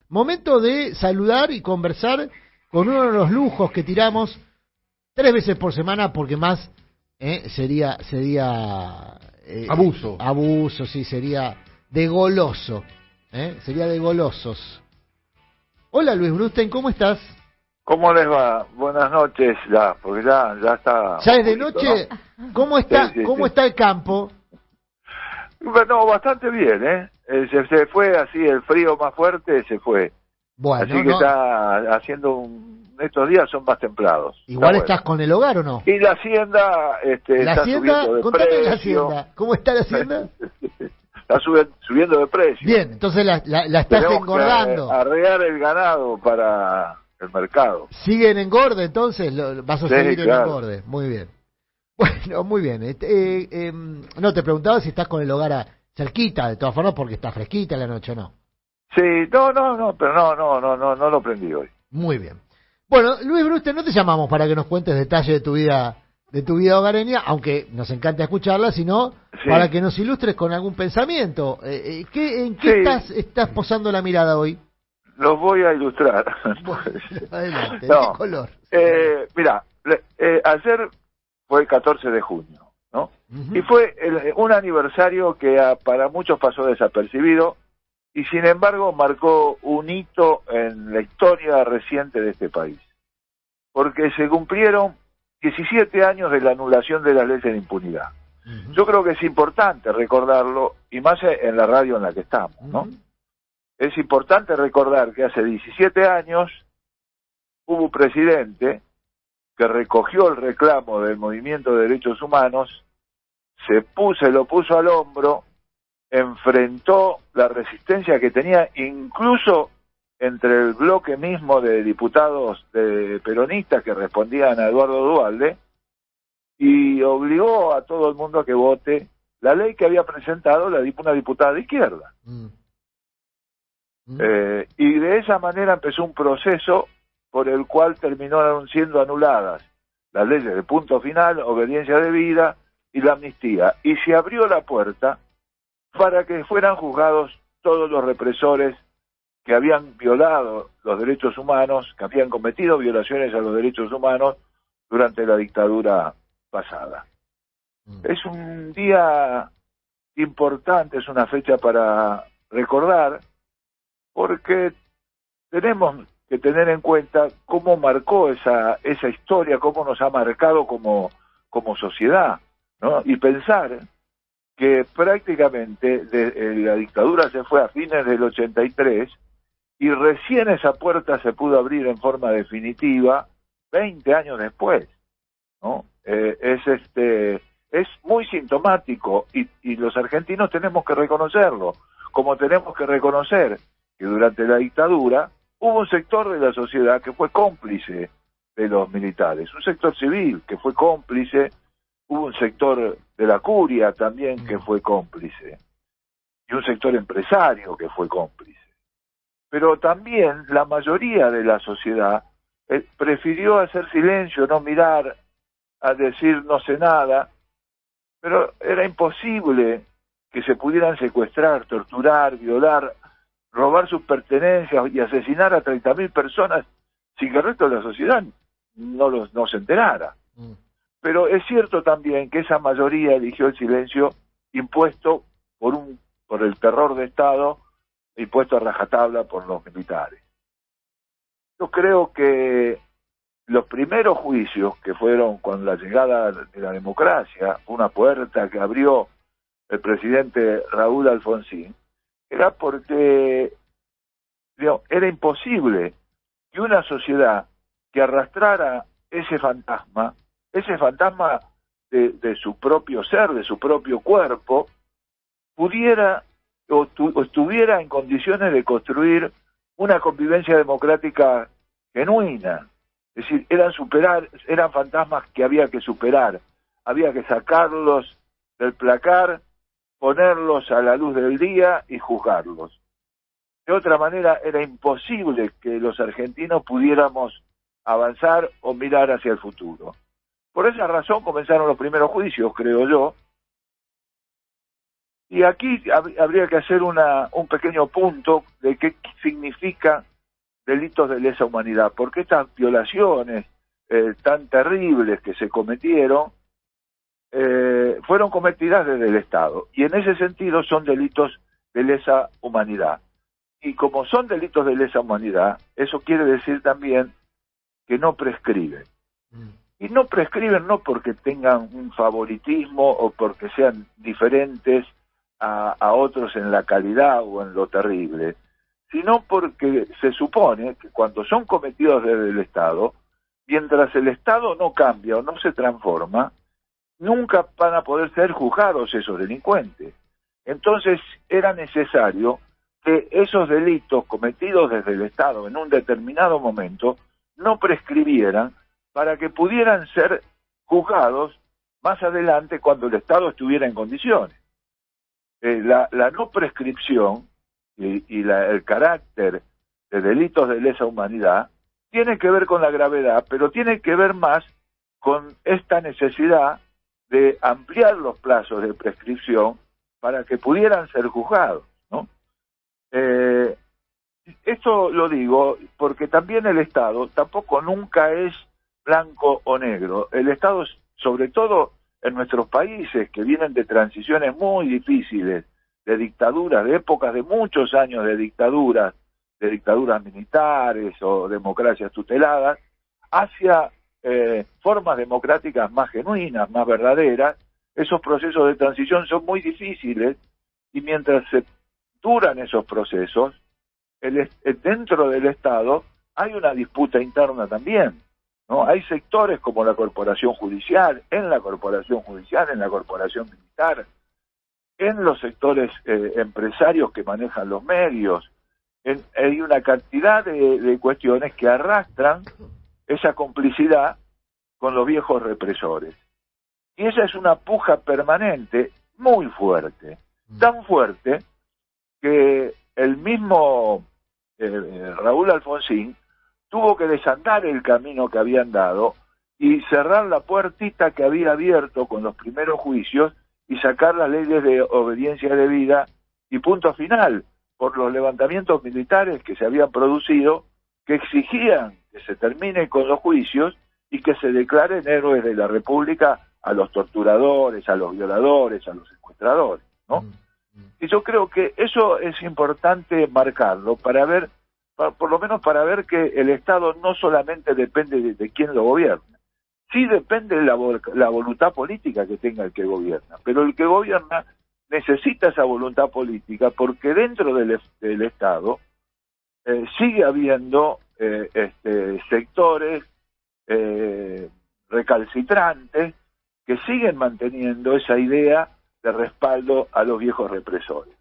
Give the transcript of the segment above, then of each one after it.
momento de saludar y conversar con uno de los lujos que tiramos 3 veces por semana, porque más sería abuso, sí, sería de goloso, sería de golosos. Hola Luis Brusten, ¿cómo estás? ¿Cómo les va? Buenas noches ya, porque ya está... ¿Ya es de noche? ¿No? ¿Cómo está, sí. está el campo? Bueno, bastante bien, se fue así, el frío más fuerte se fue. Bueno, así que está haciendo estos días son más templados. Igual estás con el hogar, ¿o no? Y la hacienda está subiendo de precio. La hacienda. ¿Cómo está la hacienda? Está subiendo de precio. Bien, entonces la estás engordando. Arrear el ganado para el mercado. ¿Sigue en engorde entonces? ¿Vas a seguir en engorde? Muy bien. Bueno, muy bien. No, te preguntaba si estás con el hogar cerquita, de todas formas, porque está fresquita la noche, ¿o no? Sí, no, pero no lo prendí hoy. Muy bien. Bueno, Luis Brusten, no te llamamos para que nos cuentes detalles de tu vida hogareña, aunque nos encanta escucharla, sino para que nos ilustres con algún pensamiento. ¿En qué estás posando la mirada hoy? Los voy a ilustrar. Bueno, adelante, ¿de qué color? Mira, ayer fue el 14 de junio, ¿no? Y fue un aniversario que para muchos pasó desapercibido y sin embargo marcó un hito en la historia reciente de este país. Porque se cumplieron 17 años de la anulación de las leyes de impunidad. Yo creo que es importante recordarlo, y más en la radio en la que estamos, ¿no? Es importante recordar que hace 17 años hubo un presidente que recogió el reclamo del movimiento de derechos humanos, se lo puso al hombro, enfrentó la resistencia que tenía incluso entre el bloque mismo de diputados peronistas que respondían a Eduardo Duhalde, y obligó a todo el mundo a que vote la ley que había presentado una diputada de izquierda. Y de esa manera empezó un proceso por el cual terminaron siendo anuladas las leyes de punto final, obediencia debida y la amnistía. Y se abrió la puerta para que fueran juzgados todos los represores que habían violado los derechos humanos, que habían cometido violaciones a los derechos humanos durante la dictadura pasada. Es un día importante, es una fecha para recordar, porque tenemos que tener en cuenta cómo marcó esa historia, cómo nos ha marcado como sociedad, ¿no? Y pensar que prácticamente la dictadura se fue a fines del 83 y recién esa puerta se pudo abrir en forma definitiva 20 años después, ¿no? Es muy sintomático y los argentinos tenemos que reconocerlo, como tenemos que reconocer que durante la dictadura hubo un sector de la sociedad que fue cómplice de los militares, un sector civil que fue cómplice, hubo un sector de la curia también que fue cómplice, y un sector empresario que fue cómplice. Pero también la mayoría de la sociedad prefirió hacer silencio, no mirar, a decir no sé nada, pero era imposible que se pudieran secuestrar, torturar, violar, robar sus pertenencias y asesinar a 30.000 personas sin que el resto de la sociedad no se enterara. Pero es cierto también que esa mayoría eligió el silencio impuesto por el terror de Estado, impuesto a rajatabla por los militares. Yo creo que los primeros juicios que fueron con la llegada de la democracia, una puerta que abrió el presidente Raúl Alfonsín, era porque era imposible que una sociedad que arrastrara ese fantasma de su propio ser, de su propio cuerpo, pudiera o estuviera en condiciones de construir una convivencia democrática genuina. Es decir, eran fantasmas que había que superar, había que sacarlos del placar, ponerlos a la luz del día y juzgarlos. De otra manera, era imposible que los argentinos pudiéramos avanzar o mirar hacia el futuro. Por esa razón comenzaron los primeros juicios, creo yo, Y aquí habría que hacer un pequeño punto de qué significa delitos de lesa humanidad, porque estas violaciones tan terribles que se cometieron fueron cometidas desde el Estado, y en ese sentido son delitos de lesa humanidad. Y como son delitos de lesa humanidad, eso quiere decir también que no prescriben. Y no prescriben no porque tengan un favoritismo o porque sean diferentes a otros en la calidad o en lo terrible, sino porque se supone que cuando son cometidos desde el Estado, mientras el Estado no cambia o no se transforma, nunca van a poder ser juzgados esos delincuentes. Entonces era necesario que esos delitos cometidos desde el Estado en un determinado momento no prescribieran para que pudieran ser juzgados más adelante cuando el Estado estuviera en condiciones. La no prescripción y el carácter de delitos de lesa humanidad tiene que ver con la gravedad, pero tiene que ver más con esta necesidad de ampliar los plazos de prescripción para que pudieran ser juzgados, ¿no? Esto lo digo porque también el Estado tampoco nunca es blanco o negro. El Estado, sobre todo en nuestros países que vienen de transiciones muy difíciles, de dictaduras, de épocas de muchos años de dictaduras militares o democracias tuteladas, hacia formas democráticas más genuinas, más verdaderas. Esos procesos de transición son muy difíciles y mientras se duran esos procesos, dentro del Estado hay una disputa interna también, ¿no? Hay sectores como la corporación judicial, en la corporación militar, en los sectores empresarios que manejan los medios. Hay una cantidad de cuestiones que arrastran esa complicidad con los viejos represores. Y esa es una puja permanente muy fuerte, tan fuerte que el mismo Raúl Alfonsín tuvo que desandar el camino que habían dado y cerrar la puertita que había abierto con los primeros juicios y sacar las leyes de obediencia debida y punto final por los levantamientos militares que se habían producido, que exigían que se termine con los juicios y que se declaren héroes de la República a los torturadores, a los violadores, a los secuestradores, ¿no? Y yo creo que eso es importante marcarlo para ver, por lo menos para ver que el Estado no solamente depende de quién lo gobierna, sí depende de la voluntad política que tenga el que gobierna, pero el que gobierna necesita esa voluntad política porque dentro del Estado sigue habiendo sectores recalcitrantes que siguen manteniendo esa idea de respaldo a los viejos represores.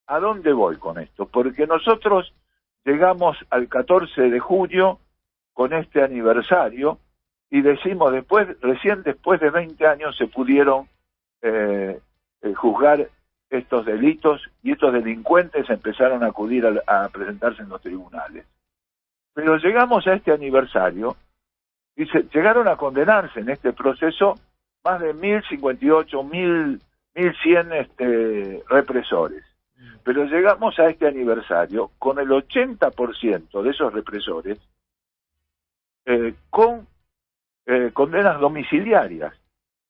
¿A dónde voy con esto? Porque nosotros llegamos al 14 de junio con este aniversario y decimos recién después de 20 años se pudieron juzgar estos delitos y estos delincuentes empezaron a acudir a presentarse en los tribunales. Pero llegamos a este aniversario y llegaron a condenarse en este proceso más de 1058, 1100 represores. Pero llegamos a este aniversario con el 80% de esos represores con condenas domiciliarias,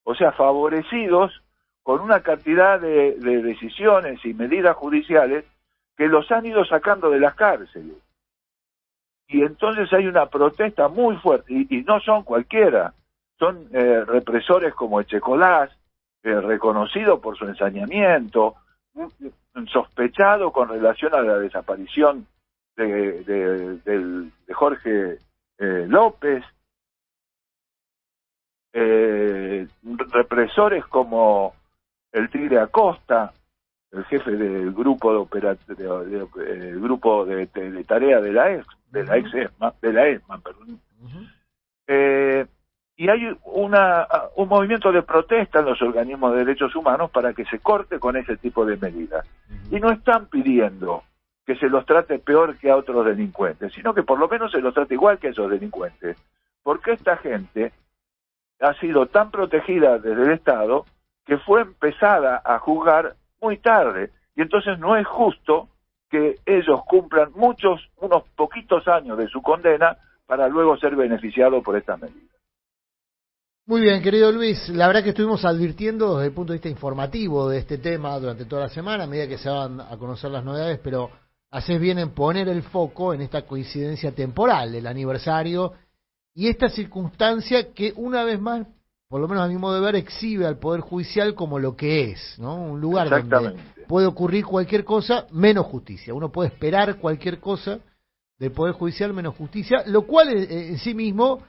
o sea, favorecidos con una cantidad de decisiones y medidas judiciales que los han ido sacando de las cárceles. Y entonces hay una protesta muy fuerte, y no son cualquiera, son represores como Echecolás, reconocido por su ensañamiento, sospechado con relación a la desaparición de Jorge López, represores como el Tigre Acosta, el jefe del grupo de tarea de la ESMA, perdón. Y hay un movimiento de protesta en los organismos de derechos humanos para que se corte con ese tipo de medidas. Y no están pidiendo que se los trate peor que a otros delincuentes, sino que por lo menos se los trate igual que a esos delincuentes. Porque esta gente ha sido tan protegida desde el Estado que fue empezada a juzgar muy tarde. Y entonces no es justo que ellos cumplan unos poquitos años de su condena para luego ser beneficiados por estas medidas. Muy bien, querido Luis, la verdad que estuvimos advirtiendo desde el punto de vista informativo de este tema durante toda la semana, a medida que se van a conocer las novedades, pero haces bien en poner el foco en esta coincidencia temporal, el aniversario, y esta circunstancia que una vez más, por lo menos a mi modo de ver, exhibe al Poder Judicial como lo que es, ¿no? Un lugar donde puede ocurrir cualquier cosa menos justicia. Uno puede esperar cualquier cosa del Poder Judicial menos justicia, lo cual en sí mismo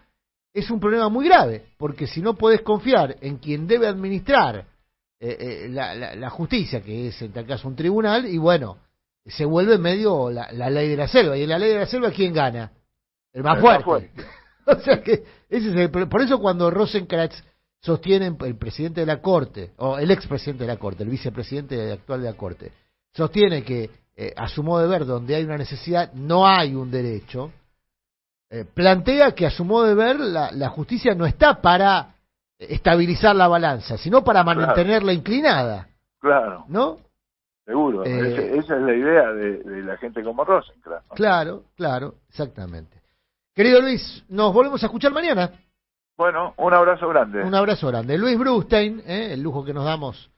es un problema muy grave, porque si no podés confiar en quien debe administrar la justicia, que es en tal caso un tribunal, y bueno, se vuelve medio la ley de la selva. Y en la ley de la selva, ¿quién gana? El más fuerte. O sea que ese es por eso cuando Rosenkrantz sostiene, el presidente de la Corte, o el expresidente de la Corte, el vicepresidente actual de la Corte, sostiene que a su modo de ver, donde hay una necesidad, no hay un derecho, plantea que a su modo de ver la justicia no está para estabilizar la balanza, sino para mantenerla inclinada. Claro. ¿No? Seguro. Esa es la idea de la gente como Rosenkrantz, ¿no? Claro, exactamente. Querido Luis, nos volvemos a escuchar mañana. Bueno, un abrazo grande. Un abrazo grande. Luis Brustein, el lujo que nos damos